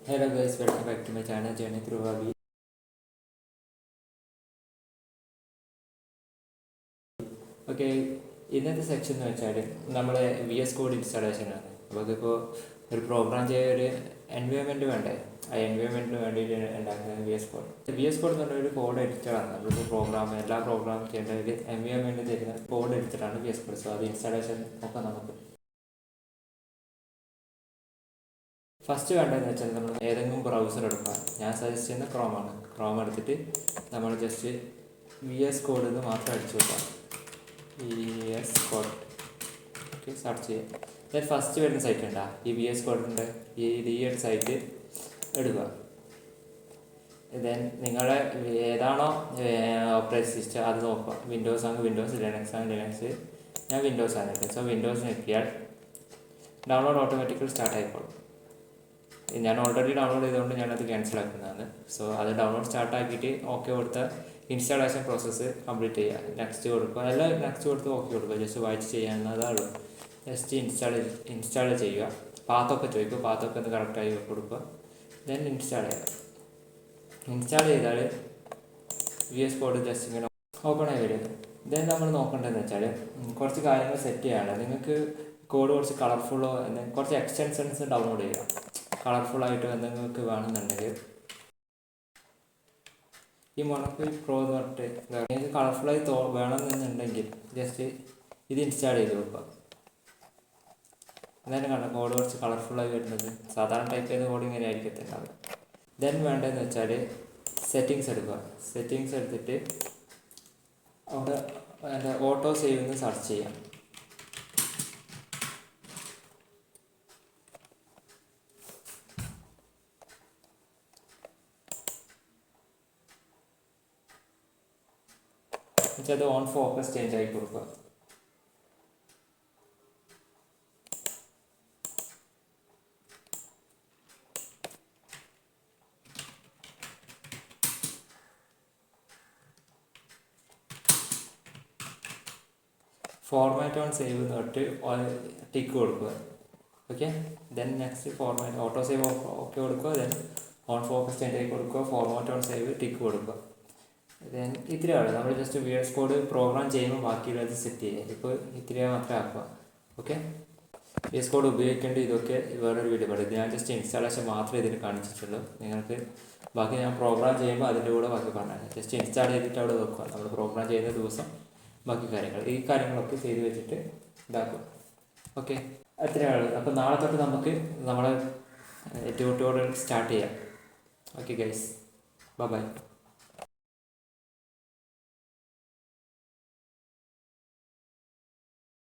Hello guys, welcome back to my channel Journey Through Hobby. Okay, ഇന്നത്തെ section എന്ന് വെച്ചാൽ നമ്മുടെ VS കോഡ് ഇൻസ്റ്റാളേഷനാണ്. അപ്പോൾ അതിപ്പോൾ ഒരു പ്രോഗ്രാം ചെയ്യാൻ ഒരു എൻവയോൺമെൻറ്റ് വേണ്ടേ, ആ എൻവയോൺമെൻറ്റിന് വേണ്ടിയിട്ട് ഉണ്ടാക്കുന്നത് VS കോഡ് എന്ന് പറഞ്ഞ ഒരു കോഡ് എഡിറ്ററാണ്. നമ്മളിപ്പോൾ എല്ലാ പ്രോഗ്രാം ചെയ്യേണ്ട ഒരു എൻവയോൺമെൻറ്റ് തരുന്ന കോഡ് എഡിറ്ററാണ് VS കോഡ്. സോ അത് ഇൻസ്റ്റാളേഷൻ ഒക്കെ നമുക്ക് ഫസ്റ്റ് വേണ്ടതെന്ന് വെച്ചാൽ നമ്മൾ ഏതെങ്കിലും ബ്രൗസർ എടുക്കുക. ഞാൻ സജസ്റ്റ് ചെയ്യുന്ന ക്രോമാണ്. ക്രോം എടുത്തിട്ട് നമ്മൾ ജസ്റ്റ് VS കോഡ് എന്ന് മാത്രം അടിച്ചു കൊടുക്കാം. VS കോഡ് ഓക്കെ, സെർച്ച് ചെയ്യുക. ദെൻ ഫസ്റ്റ് വരുന്ന സൈറ്റ് ഉണ്ടാ ഈ VS കോഡിൻ്റെ ഈ ഒരു സൈറ്റ് എടുക്കുക. ദെൻ നിങ്ങളുടെ ഏതാണോ ഓപ്പറേറ്റിംഗ് സിസ്റ്റം അത് നോക്കുക. വിൻഡോസ് ആണെങ്കിൽ വിൻഡോസ്, ലിനക്സ് ആണെങ്കിൽ ലിനക്സ്. ഞാൻ വിൻഡോസ് ആണ്. സോ വിൻഡോസ് ഞെക്കിയാൽ ഡൗൺലോഡ് ഓട്ടോമാറ്റിക്കലി സ്റ്റാർട്ട് ആയിക്കോളും. ഞാൻ ഓൾറെഡി ഡൗൺലോഡ് ചെയ്തുകൊണ്ട് ഞാനത് ക്യാൻസൽ ആക്കുന്നതാണ്. സോ അത് ഡൗൺലോഡ് സ്റ്റാർട്ട് ആക്കിയിട്ട് ഓക്കെ കൊടുത്ത ഇൻസ്റ്റാളേഷൻ പ്രോസസ്സ് കംപ്ലീറ്റ് ചെയ്യുക. നെക്സ്റ്റ് കൊടുക്കുക. എല്ലാം നെക്സ്റ്റ് കൊടുത്ത് ഓക്കെ കൊടുക്കുക. ജസ്റ്റ് വായിച്ച് ചെയ്യാവുന്നതേ ഉള്ളൂ. ജസ്റ്റ് ഇൻസ്റ്റാൾ ചെയ്യുക. പാത്തൊക്കെ ചോദിക്കുക. പാത്തൊക്കെ ഒന്ന് കറക്റ്റായി കൊടുക്കുക. ദെൻ ഇൻസ്റ്റാൾ ചെയ്യുക. ഇൻസ്റ്റാൾ ചെയ്താൽ VS കോഡ് ജസ്റ്റ് ഇങ്ങനെ ഓപ്പൺ ആയി വരും. ദെൻ നമ്മൾ നോക്കേണ്ടതെന്ന് വെച്ചാൽ കുറച്ച് കാര്യങ്ങൾ സെറ്റ് ചെയ്യാണ്. നിങ്ങൾക്ക് കോഡ് കുറച്ച് കളർഫുള്ളോ കുറച്ച് എക്സ്റ്റൻഷൻസ് ഡൗൺലോഡ് ചെയ്യുക. കളർഫുള്ളായിട്ട് എന്തെങ്കിലും വേണമെന്നുണ്ടെങ്കിൽ ഈ മൊണോക്ലിക് പ്രോ എന്ന് പറഞ്ഞിട്ട് നിങ്ങൾക്ക് കളർഫുള്ളായി വേണമെന്നുണ്ടെങ്കിൽ ജസ്റ്റ് ഇത് ഇൻസ്റ്റാൾ ചെയ്ത് വെക്കുക. എന്നാലും കാണാം കോഡ് കുറച്ച് കളർഫുള്ളായി വരുന്നത്. സാധാരണ ടൈപ്പ് ചെയ്ത കോഡ് ഇങ്ങനെ ആയിരിക്കത്തുണ്ടാവുക. ദെൻ വേണ്ടതെന്ന് വെച്ചാൽ സെറ്റിങ്സ് എടുക്കുക. സെറ്റിങ്സ് എടുത്തിട്ട് അവിടെ അതിൻ്റെ ഓട്ടോ സേവ് എന്ന് സെർച്ച് ചെയ്യാം. അത് ഓൺ ഫോക്കസ് ചേഞ്ച് ആയി കൊടുക്കുക. ഫോർമാറ്റ് ഓൺ സേവ് എന്ന് പറഞ്ഞിട്ട് ടിക്ക് കൊടുക്കുക. Okay, then next format auto save okay കൊടുക്കുക. ദെൻ ഓൺ ഫോക്കസ് ചേഞ്ച് ആയി കൊടുക്കുക. ഫോർമാറ്റ് ഓൺ സേവ് ടിക്ക് കൊടുക്കുക. ദെൻ ഇത്രയാണ്. നമ്മൾ ജസ്റ്റ് VS കോഡ് പ്രോഗ്രാം ചെയ്യുമ്പോൾ ബാക്കിയുള്ളത് സെറ്റ് ചെയ്യുക. ഇപ്പോൾ ഇത്രയും മാത്രമേ ആക്കുക. ഓക്കെ, VS കോഡ് ഉപയോഗിക്കേണ്ട ഇതൊക്കെ വേറൊരു വീഡിയോ പറയും. ഞാൻ ജസ്റ്റ് ഇൻസ്റ്റാളേഷൻ മാത്രമേ ഇതിന് കാണിച്ചിട്ടുള്ളൂ. നിങ്ങൾക്ക് ബാക്കി ഞാൻ പ്രോഗ്രാം ചെയ്യുമ്പോൾ അതിൻ്റെ കൂടെ ബാക്കി പറഞ്ഞാൽ ജസ്റ്റ് ഇൻസ്റ്റാൾ ചെയ്തിട്ട് അവിടെ വെക്കുക. നമ്മൾ പ്രോഗ്രാം ചെയ്യുന്ന ദിവസം ബാക്കി ഈ കാര്യങ്ങളൊക്കെ ചെയ്ത് വെച്ചിട്ട് ഇതാക്കും. ഓക്കെ, അത്രയാണ്. അപ്പോൾ നാളെ തൊട്ട് നമുക്ക് നമ്മുടെ ട്യൂട്ടോറിയൽ സ്റ്റാർട്ട് ചെയ്യാം. Okay guys, by.